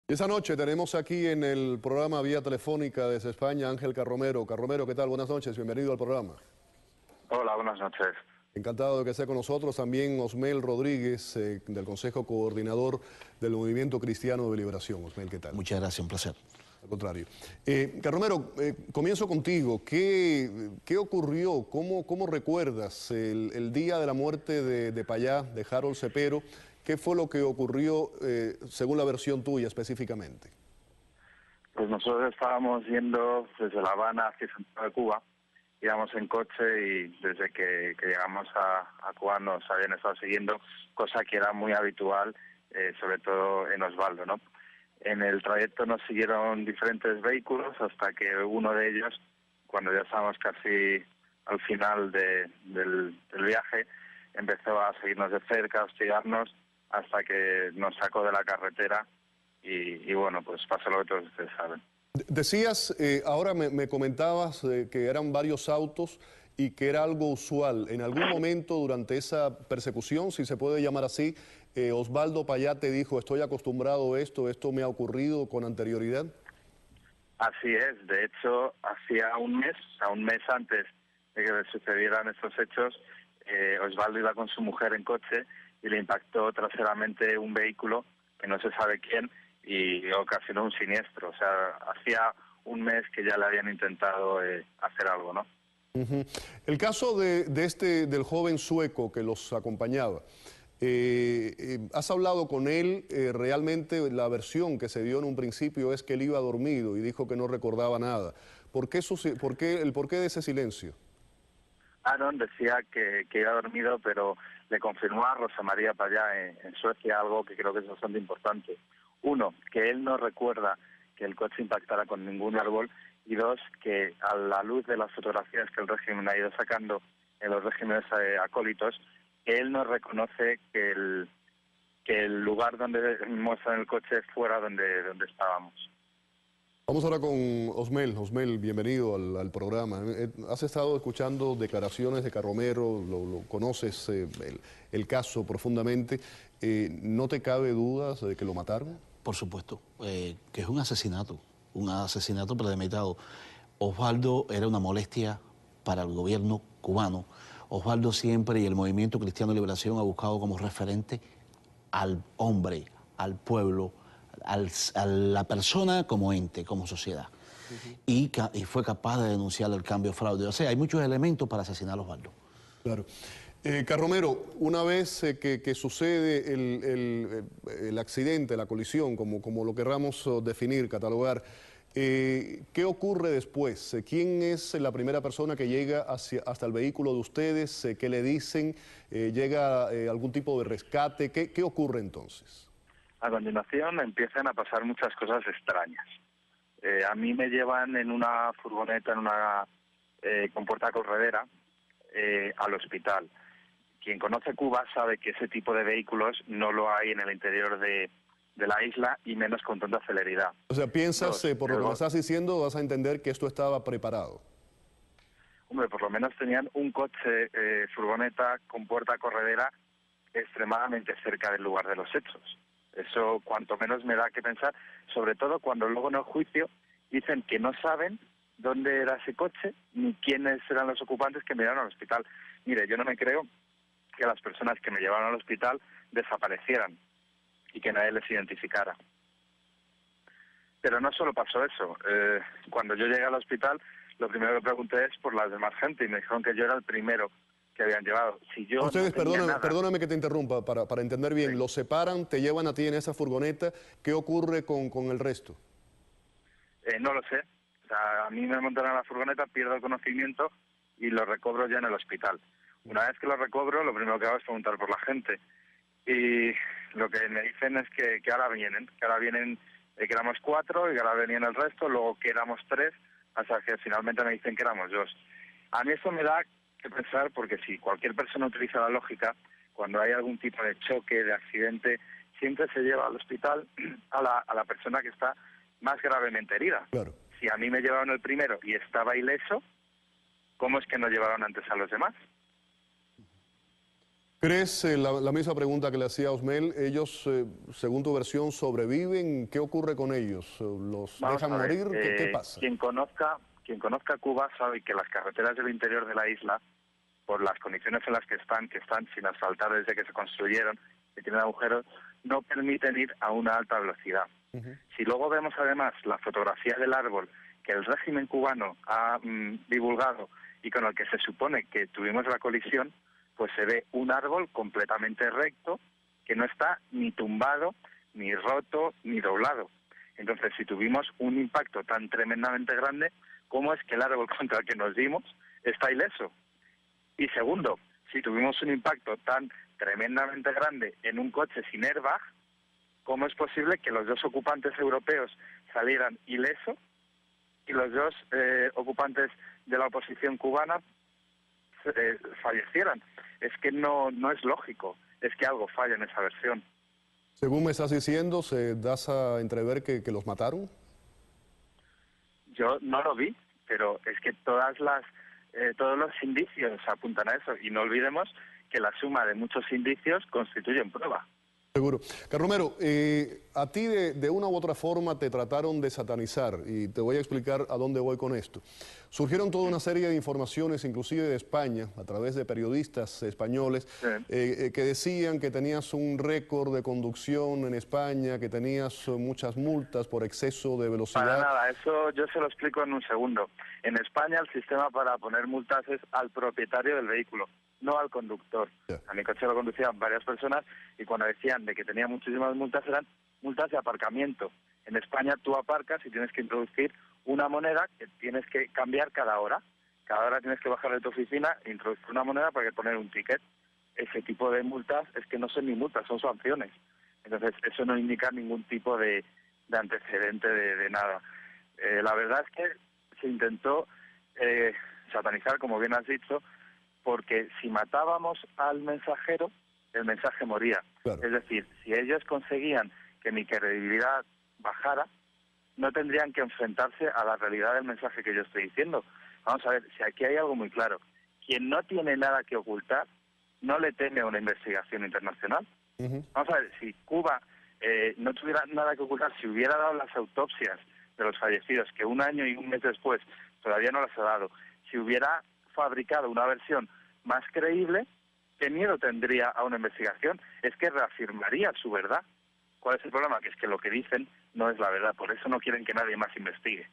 Esa noche tenemos aquí en el programa vía telefónica desde España Ángel Carromero. Carromero, ¿qué tal? Buenas noches, bienvenido al programa. Hola, buenas noches. Encantado de que esté con nosotros también Osmel Rodríguez, del Consejo Coordinador del Movimiento Cristiano de Liberación. Osmel, ¿qué tal? Muchas gracias, un placer. Al contrario. Carromero, comienzo contigo. ¿Qué ocurrió? ¿Cómo recuerdas el día de la muerte de Payá, de Harold Cepero? ¿Qué fue lo que ocurrió según la versión tuya específicamente? Pues nosotros estábamos yendo desde La Habana hacia Santiago de Cuba, íbamos en coche y desde que llegamos a Cuba nos habían estado siguiendo, cosa que era muy habitual, sobre todo en Osvaldo, ¿no? En el trayecto nos siguieron diferentes vehículos hasta que uno de ellos, cuando ya estábamos casi al final del viaje, empezó a seguirnos de cerca, a hostigarnos, hasta que nos sacó de la carretera y bueno, pues pasó lo que todos ustedes saben. Decías, ahora me comentabas que eran varios autos y que era algo usual. En algún momento durante esa persecución, si se puede llamar así, Osvaldo Payá te dijo, estoy acostumbrado a esto me ha ocurrido con anterioridad. Así es, de hecho, hacía un mes antes de que sucedieran estos hechos, Osvaldo iba con su mujer en coche y le impactó traseramente un vehículo que no se sabe quién y ocasionó un siniestro. O sea, hacía un mes que ya le habían intentado hacer algo, ¿no? El caso del joven sueco que los acompañaba, ¿has hablado con él? Realmente la versión que se dio en un principio es que él iba dormido y dijo que no recordaba nada. ¿Por qué el porqué de ese silencio? Aaron decía que iba dormido, pero le confirmó a Rosa María Payá en Suecia algo que creo que es bastante importante. Uno, que él no recuerda que el coche impactara con ningún árbol, y dos, que a la luz de las fotografías que el régimen ha ido sacando en los regímenes acólitos, él no reconoce que el lugar donde muestran el coche fuera donde estábamos. Vamos ahora con Osmel. Osmel, bienvenido al programa. Has estado escuchando declaraciones de Carromero, lo conoces el caso profundamente. ¿No te cabe dudas de que lo mataron? Por supuesto, que es un asesinato premeditado. Osvaldo era una molestia para el gobierno cubano. Osvaldo siempre y el Movimiento Cristiano de Liberación ha buscado como referente al hombre, al pueblo, a la persona como ente, como sociedad. Y fue capaz de denunciar el cambio fraude. O sea, hay muchos elementos para asesinar a Osvaldo. Claro. Carromero, una vez que sucede el accidente, la colisión, como lo querramos definir, catalogar, ¿qué ocurre después? ¿Quién es la primera persona que llega hasta el vehículo de ustedes? ¿Qué le dicen? ¿Llega algún tipo de rescate? ¿Qué ocurre entonces? A continuación empiezan a pasar muchas cosas extrañas. A mí me llevan en una furgoneta, con puerta corredera, al hospital. Quien conoce Cuba sabe que ese tipo de vehículos no lo hay en el interior de la isla y menos con tanta celeridad. O sea, piensas, por lo que me estás diciendo, vas a entender que esto estaba preparado. Hombre, por lo menos tenían un coche, furgoneta con puerta corredera extremadamente cerca del lugar de los hechos. Eso cuanto menos me da que pensar, sobre todo cuando luego en el juicio dicen que no saben dónde era ese coche ni quiénes eran los ocupantes que me llevaron al hospital. Mire, yo no me creo que las personas que me llevaron al hospital desaparecieran y que nadie les identificara. Pero no solo pasó eso. Cuando yo llegué al hospital, lo primero que pregunté es por las demás gente y me dijeron que yo era el primero que habían llevado. Si yo Ustedes, no tenía nada... perdóname que te interrumpa, para entender bien, Sí. los separan, te llevan a ti en esa furgoneta, ¿qué ocurre con el resto? No lo sé. O sea, a mí me montan a la furgoneta, pierdo el conocimiento y lo recobro ya en el hospital. Una vez que lo recobro, lo primero que hago es preguntar por la gente. Y lo que me dicen es que ahora vienen, que éramos 4 y que ahora venían el resto, luego que éramos 3, hasta que finalmente me dicen que éramos 2. A mí eso me da que pensar, porque si cualquier persona utiliza la lógica, cuando hay algún tipo de choque, de accidente, siempre se lleva al hospital a la persona que está más gravemente herida. Claro. Si a mí me llevaron el primero y estaba ileso, ¿cómo es que no llevaron antes a los demás? ¿Crees, la misma pregunta que le hacía a Osmel, ellos, según tu versión, sobreviven? ¿Qué ocurre con ellos? ¿Los Vamos dejan a ver, morir? ¿Qué pasa? quien conozca Cuba sabe que las carreteras del interior de la isla, por las condiciones en las que están sin asfaltar desde que se construyeron, que tienen agujeros, no permiten ir a una alta velocidad. Si luego vemos además la fotografía del árbol que el régimen cubano ha divulgado y con el que se supone que tuvimos la colisión, pues se ve un árbol completamente recto, que no está ni tumbado, ni roto, ni doblado. Entonces, si tuvimos un impacto tan tremendamente grande, ¿cómo es que el árbol contra el que nos dimos está ileso? Y segundo, si tuvimos un impacto tan tremendamente grande en un coche sin airbag, ¿cómo es posible que los dos ocupantes europeos salieran ilesos y los dos ocupantes de la oposición cubana fallecieran? Es que no es lógico, es que algo falla en esa versión. Según me estás diciendo, ¿se das a entrever que los mataron? Yo no lo vi, pero es que todos los indicios apuntan a eso, y no olvidemos que la suma de muchos indicios constituyen prueba. Seguro. Carromero, a ti de una u otra forma te trataron de satanizar y te voy a explicar a dónde voy con esto. Surgieron toda una serie de informaciones, inclusive de España, a través de periodistas españoles, que decían que tenías un récord de conducción en España, que tenías muchas multas por exceso de velocidad. Para nada, eso yo se lo explico en un segundo. En España el sistema para poner multas es al propietario del vehículo, no al conductor. A mi coche lo conducían varias personas y cuando decían de que tenía muchísimas multas eran multas de aparcamiento. En España tú aparcas y tienes que introducir una moneda que tienes que cambiar cada hora. Cada hora tienes que bajar de tu oficina e introducir una moneda para poner un ticket. Ese tipo de multas es que no son ni multas, son sanciones. Entonces eso no indica ningún tipo de antecedente de nada. La verdad es que se intentó satanizar, como bien has dicho, porque si matábamos al mensajero, el mensaje moría. Claro. Es decir, si ellos conseguían que mi credibilidad bajara, no tendrían que enfrentarse a la realidad del mensaje que yo estoy diciendo. Vamos a ver, si aquí hay algo muy claro. Quien no tiene nada que ocultar, no le teme a una investigación internacional. Vamos a ver, si Cuba no tuviera nada que ocultar, si hubiera dado las autopsias de los fallecidos, que un año y un mes después todavía no las ha dado, si hubiera fabricado una versión más creíble, ¿qué miedo tendría a una investigación? Es que reafirmaría su verdad. ¿Cuál es el problema? Que es que lo que dicen no es la verdad, por eso no quieren que nadie más investigue.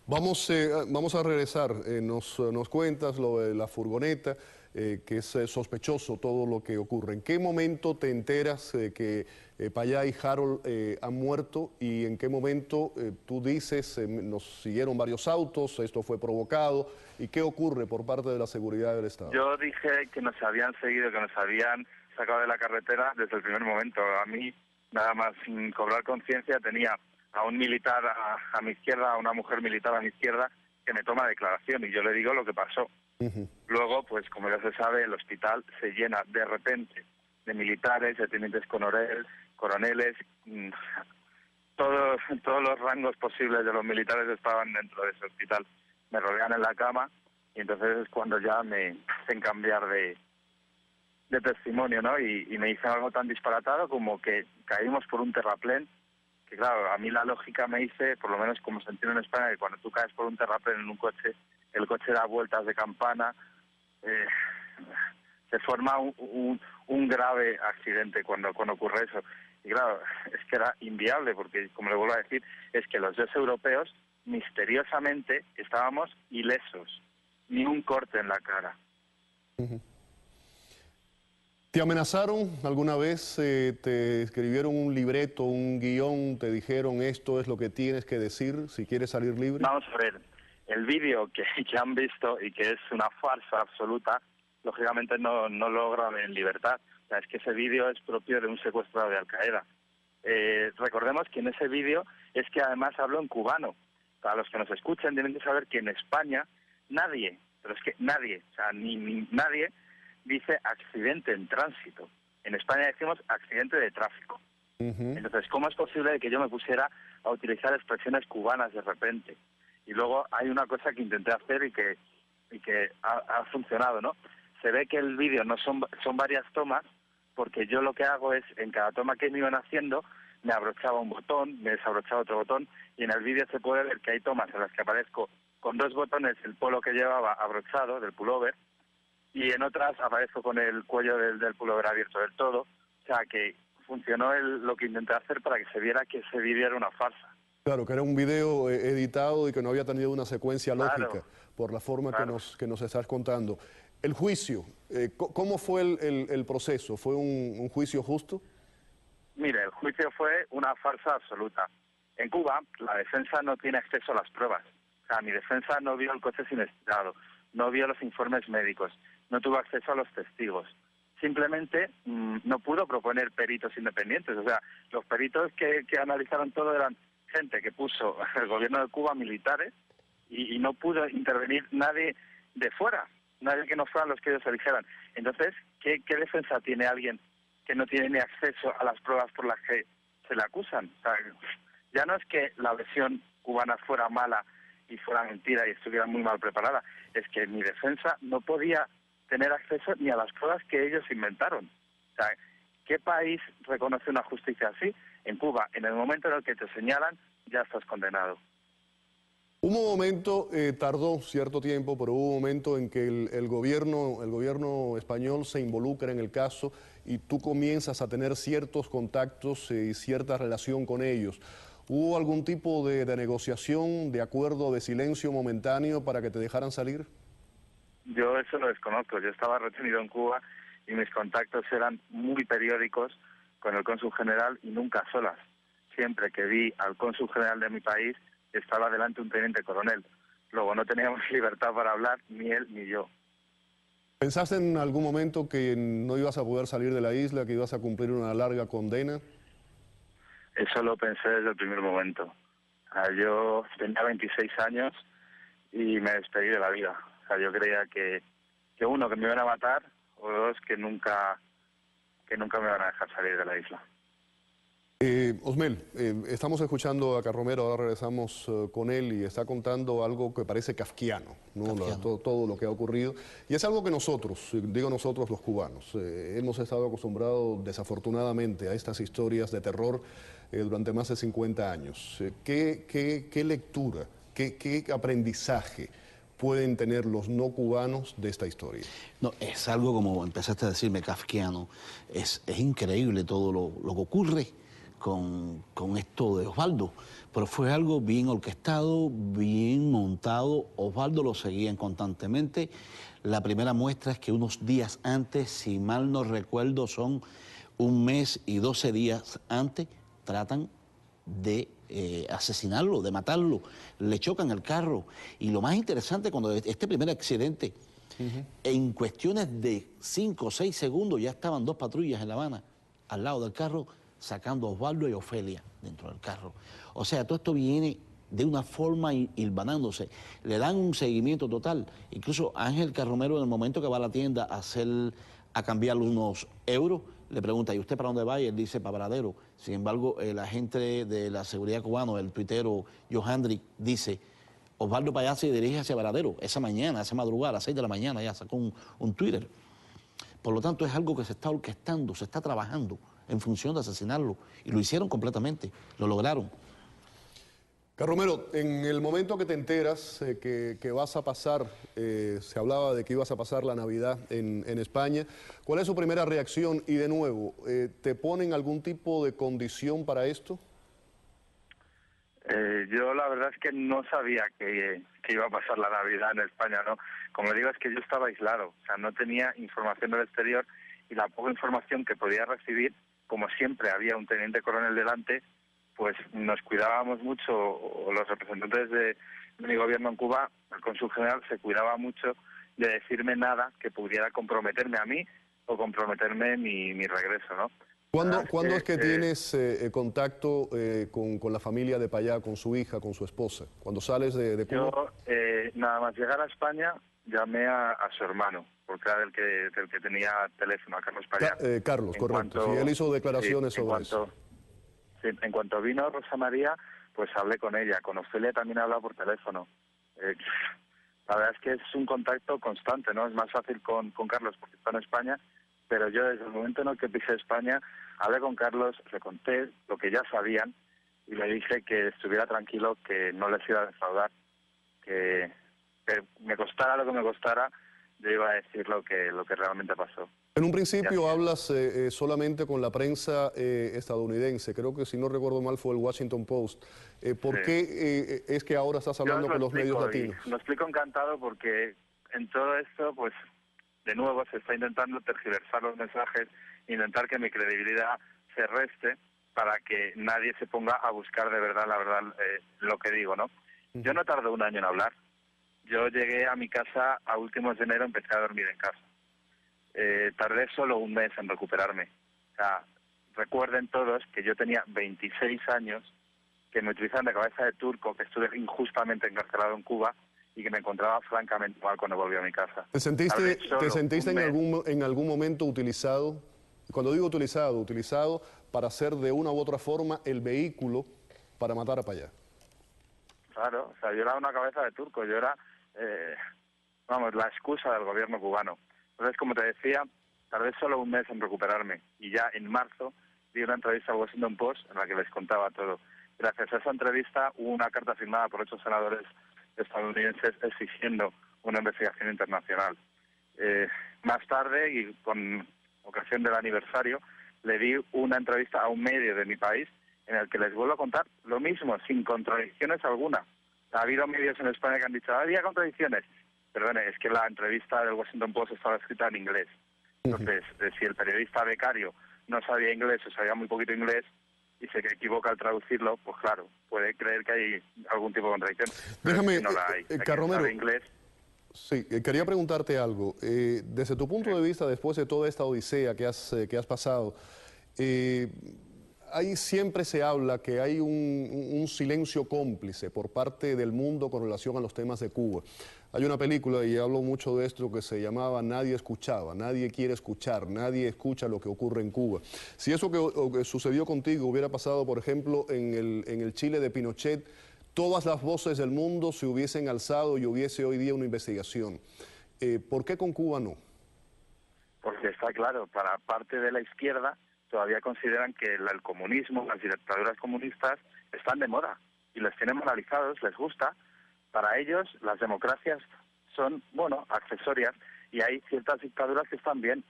Vamos a regresar, nos cuentas lo de la furgoneta, que es sospechoso todo lo que ocurre. ¿En qué momento te enteras que Payá y Harold han muerto y en qué momento tú dices, nos siguieron varios autos, esto fue provocado, y qué ocurre por parte de la seguridad del Estado? Yo dije que nos habían seguido, que nos habían sacado de la carretera desde el primer momento. A mí, nada más sin cobrar conciencia, tenía a un militar a mi izquierda, a una mujer militar a mi izquierda, que me toma declaración y yo le digo lo que pasó. Luego, pues como ya se sabe, el hospital se llena de repente de militares, de tenientes coroneles, todos los rangos posibles de los militares estaban dentro de ese hospital. Me rodean en la cama y entonces es cuando ya me hacen cambiar de testimonio, ¿no? Y me dicen algo tan disparatado como que caímos por un terraplén, que claro, a mí la lógica me dice, por lo menos como se entiende en España, que cuando tú caes por un terraplén en un coche, el coche da vueltas de campana, se forma un grave accidente cuando ocurre eso. Y claro, es que era inviable, porque como le vuelvo a decir, es que los dos europeos misteriosamente estábamos ilesos, ni un corte en la cara. ¿Te amenazaron alguna vez? ¿Te escribieron un libreto, un guión? ¿Te dijeron esto es lo que tienes que decir si quieres salir libre? Vamos a ver, el vídeo que han visto y que es una farsa absoluta, lógicamente no logra en libertad. O sea, es que ese vídeo es propio de un secuestrado de Al-Qaeda. Recordemos que en ese vídeo es que además hablo en cubano. Para los que nos escuchen tienen que saber que en España nadie, pero es que nadie, o sea, ni nadie dice accidente en tránsito. En España decimos accidente de tráfico. Entonces, ¿cómo es posible que yo me pusiera a utilizar expresiones cubanas de repente? Y luego hay una cosa que intenté hacer y que ha funcionado, ¿no? se ve que el vídeo no son varias tomas, porque yo lo que hago es, en cada toma que me iban haciendo, me abrochaba un botón, me desabrochaba otro botón, y en el vídeo se puede ver que hay tomas en las que aparezco con 2 botones, el polo que llevaba abrochado, del pullover, y en otras aparezco con el cuello del pullover abierto del todo. O sea, que funcionó lo que intenté hacer para que se viera que ese vídeo era una farsa. Claro, que era un video editado y que no había tenido una secuencia Claro, lógica por la forma claro. que nos estás contando. El juicio, ¿cómo fue el proceso? ¿Fue un juicio justo? Mire, el juicio fue una farsa absoluta. En Cuba, la defensa no tiene acceso a las pruebas. O sea, mi defensa no vio el coche siniestrado, no vio los informes médicos, no tuvo acceso a los testigos. Simplemente no pudo proponer peritos independientes. O sea, los peritos que analizaron todo eran gente que puso el gobierno de Cuba, militares, y no pudo intervenir nadie de fuera, nadie que no fueran los que ellos eligieran. Entonces, ¿qué defensa tiene alguien que no tiene ni acceso a las pruebas por las que se le acusan? O sea, ya no es que la versión cubana fuera mala y fuera mentira y estuviera muy mal preparada, es que mi defensa no podía tener acceso ni a las pruebas que ellos inventaron. O sea, ¿qué país reconoce una justicia así? En Cuba, en el momento en el que te señalan, ya estás condenado. Hubo un momento, tardó cierto tiempo, pero hubo un momento en que el gobierno español se involucra en el caso y tú comienzas a tener ciertos contactos y cierta relación con ellos. ¿Hubo algún tipo de negociación, de acuerdo, de silencio momentáneo para que te dejaran salir? Yo eso lo desconozco. Yo estaba retenido en Cuba y mis contactos eran muy periódicos con el cónsul general y nunca solas. Siempre que vi al cónsul general de mi país, estaba delante un teniente coronel. Luego no teníamos libertad para hablar, ni él ni yo. ¿Pensaste en algún momento que no ibas a poder salir de la isla, que ibas a cumplir una larga condena? Eso lo pensé desde el primer momento. O sea, yo tenía 26 años y me despedí de la vida. O sea, yo creía que uno, que me iban a matar, o dos, que nunca me iban a dejar salir de la isla. Osmel, estamos escuchando a Carromero, ahora regresamos con él y está contando algo que parece kafkiano, ¿no? Kafkiano. Todo lo que ha ocurrido. Y es algo que nosotros, digo nosotros los cubanos, hemos estado acostumbrados desafortunadamente a estas historias de terror durante más de 50 años. ¿Qué lectura, qué aprendizaje pueden tener los no cubanos de esta historia? No, es algo como empezaste a decirme, kafkiano. Es increíble todo lo que ocurre con esto de Osvaldo, pero fue algo bien orquestado, bien montado. Osvaldo lo seguían constantemente. La primera muestra es que unos días antes, si mal no recuerdo, son 1 mes y 12 días antes, tratan de asesinarlo, de matarlo, le chocan el carro. Y lo más interesante, cuando este primer accidente, en cuestiones de 5 o 6 segundos ya estaban 2 patrullas en La Habana al lado del carro, sacando a Osvaldo y Ofelia dentro del carro. O sea, todo esto viene de una forma hilvanándose. Le dan un seguimiento total. Incluso Ángel Carromero, en el momento que va a la tienda a cambiarle unos euros, le pregunta, ¿y usted para dónde va? Y él dice, para Varadero. Sin embargo, el agente de la seguridad cubano, el tuitero Johandrick, dice, Osvaldo para allá se dirige hacia Varadero. Esa mañana, esa madrugada, a las 6 de la mañana, ya sacó un Twitter. Por lo tanto, es algo que se está orquestando, se está trabajando en función de asesinarlo. Y lo hicieron completamente, lo lograron. Carromero, en el momento que te enteras que vas a pasar, se hablaba de que ibas a pasar la Navidad en España, ¿cuál es su primera reacción? Y de nuevo, ¿te ponen algún tipo de condición para esto? Yo la verdad es que no sabía que iba a pasar la Navidad en España, ¿no? Como digo, es que yo estaba aislado, o sea, no tenía información del exterior y la poca información que podía recibir, como siempre había un teniente coronel delante, pues nos cuidábamos mucho, o los representantes de mi gobierno en Cuba, el cónsul general se cuidaba mucho de decirme nada que pudiera comprometerme a mí o comprometerme mi regreso, ¿no? ¿Cuándo es que tienes contacto con la familia de Payá, con su hija, con su esposa? ¿Cuando sales de Cuba? Yo, nada más llegar a España, llamé a su hermano, porque era del que tenía teléfono, a Carlos Payá. Carlos, correcto. Sí, él hizo declaraciones sobre eso. Sí, en cuanto vino Rosa María, pues hablé con ella. Con Ofelia también he hablado por teléfono. La verdad es que es un contacto constante, ¿no? Es más fácil con Carlos porque está en España, pero yo desde el momento en el que pisé España, hablé con Carlos, le conté lo que ya sabían y le dije que estuviera tranquilo, que no les iba a defraudar, que me costara lo que me costara, yo iba a decir lo que realmente pasó. En un principio hablas solamente con la prensa estadounidense, creo que si no recuerdo mal fue el Washington Post. ¿Por qué es que ahora estás hablando con los medios latinos? Lo explico encantado porque en todo esto, pues de nuevo se está intentando tergiversar los mensajes, intentar que mi credibilidad se reste para que nadie se ponga a buscar de verdad, la verdad, lo que digo, ¿no? Yo no tardé un año en hablar. Yo llegué a mi casa a últimos de enero, empecé a dormir en casa. Tardé solo un mes en recuperarme. O sea, recuerden todos que yo tenía 26 años, que me utilizan de cabeza de turco, que estuve injustamente encarcelado en Cuba y que me encontraba francamente mal cuando volví a mi casa. ¿Te sentiste en algún momento utilizado? Cuando digo utilizado para ser de una u otra forma el vehículo para matar a Payá. Claro, o sea, yo era una cabeza de turco, yo era, la excusa del gobierno cubano. Entonces, como te decía, tardé solo un mes en recuperarme y ya en marzo di una entrevista al Washington Post en la que les contaba todo. Gracias a esa entrevista hubo una carta firmada por 8 senadores estadounidenses exigiendo una investigación internacional. Más tarde, y con ocasión del aniversario, le di una entrevista a un medio de mi país en el que les vuelvo a contar lo mismo, sin contradicciones alguna. Ha habido medios en España que han dicho, había contradicciones. Perdone, es que la entrevista del Washington Post estaba escrita en inglés. Entonces, si el periodista becario no sabía inglés o sabía muy poquito inglés y se equivoca al traducirlo, pues claro, puede creer que hay algún tipo de contradicción. Déjame, es que no la hay. Carromero, inglés. Sí, quería preguntarte algo. Desde tu punto de vista, después de toda esta odisea que has pasado, ahí siempre se habla que hay un silencio cómplice por parte del mundo con relación a los temas de Cuba. Hay una película, y hablo mucho de esto, que se llamaba Nadie escuchaba, nadie quiere escuchar, nadie escucha lo que ocurre en Cuba. Si eso que sucedió contigo hubiera pasado, por ejemplo, en el Chile de Pinochet, todas las voces del mundo se hubiesen alzado y hubiese hoy día una investigación. ¿Por qué con Cuba no? Porque está claro, para parte de la izquierda todavía consideran que el comunismo, las dictaduras comunistas están de moda y los tienen moralizados, les gusta. Para ellos las democracias son, bueno, accesorias y hay ciertas dictaduras que están bien.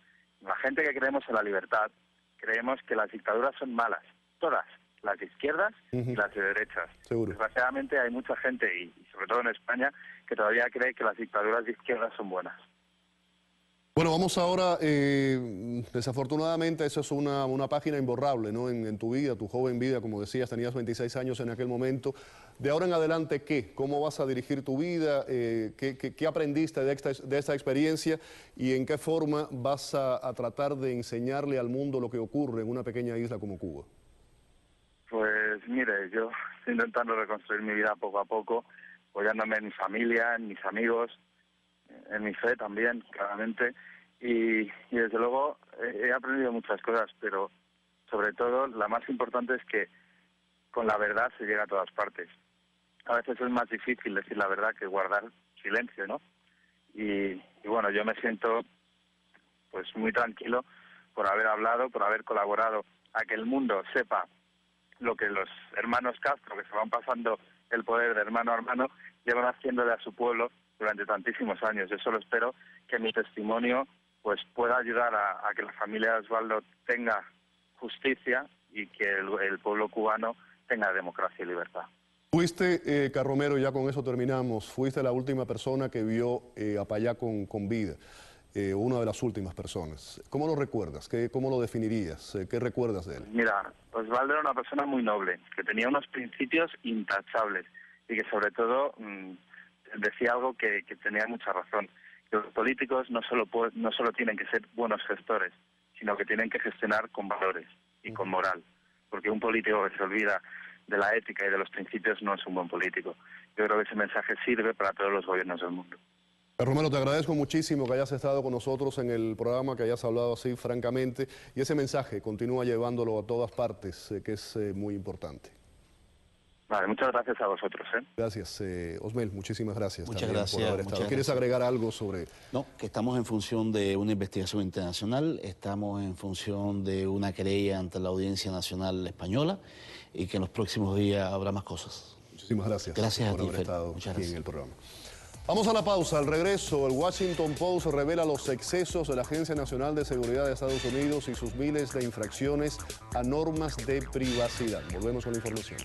La gente que creemos en la libertad, creemos que las dictaduras son malas, todas, las de izquierdas y las de derechas. Seguro. Desgraciadamente hay mucha gente, y sobre todo en España, que todavía cree que las dictaduras de izquierdas son buenas. Bueno, vamos ahora, desafortunadamente eso es una página imborrable, ¿no? En tu vida, tu joven vida, como decías, tenías 26 años en aquel momento. De ahora en adelante, ¿qué? ¿Cómo vas a dirigir tu vida? ¿Qué aprendiste de esta experiencia? ¿Y en qué forma vas a tratar de enseñarle al mundo lo que ocurre en una pequeña isla como Cuba? Pues mire, yo estoy intentando reconstruir mi vida poco a poco, apoyándome en mi familia, en mis amigos, en mi fe también, claramente, y desde luego he aprendido muchas cosas, pero sobre todo la más importante es que con la verdad se llega a todas partes. A veces es más difícil decir la verdad que guardar silencio, ¿no? Y bueno, yo me siento pues muy tranquilo por haber hablado, por haber colaborado a que el mundo sepa lo que los hermanos Castro, que se van pasando el poder de hermano a hermano, llevan haciéndole a su pueblo durante tantísimos años. Yo solo espero que mi testimonio pues pueda ayudar a que la familia de Osvaldo tenga justicia y que el pueblo cubano tenga democracia y libertad. Fuiste, Carromero, ya con eso terminamos, fuiste la última persona que vio a Payá con vida, una de las últimas personas. ¿Cómo lo recuerdas? ¿Cómo lo definirías? ¿Qué recuerdas de él? Mira, Osvaldo era una persona muy noble, que tenía unos principios intachables y que sobre todo decía algo que tenía mucha razón. Que los políticos no solo tienen que ser buenos gestores, sino que tienen que gestionar con valores y con moral. Porque un político que se olvida de la ética y de los principios no es un buen político. Yo creo que ese mensaje sirve para todos los gobiernos del mundo. Romero, te agradezco muchísimo que hayas estado con nosotros en el programa, que hayas hablado así francamente, y ese mensaje continúa llevándolo a todas partes, que es muy importante. Vale, muchas gracias a vosotros. Gracias, Osmel, muchísimas gracias. Muchas también gracias, por haber estado. muchas ¿Quieres gracias. agregar algo sobre...? No, que estamos en función de una investigación internacional, estamos en función de una querella ante la Audiencia Nacional Española y que en los próximos días habrá más cosas. Muchísimas gracias. Gracias a por ti, haber Fer. estado Muchas aquí gracias. en el programa. Vamos a la pausa. Al regreso, el Washington Post revela los excesos de la Agencia Nacional de Seguridad de Estados Unidos y sus miles de infracciones a normas de privacidad. Volvemos con la información.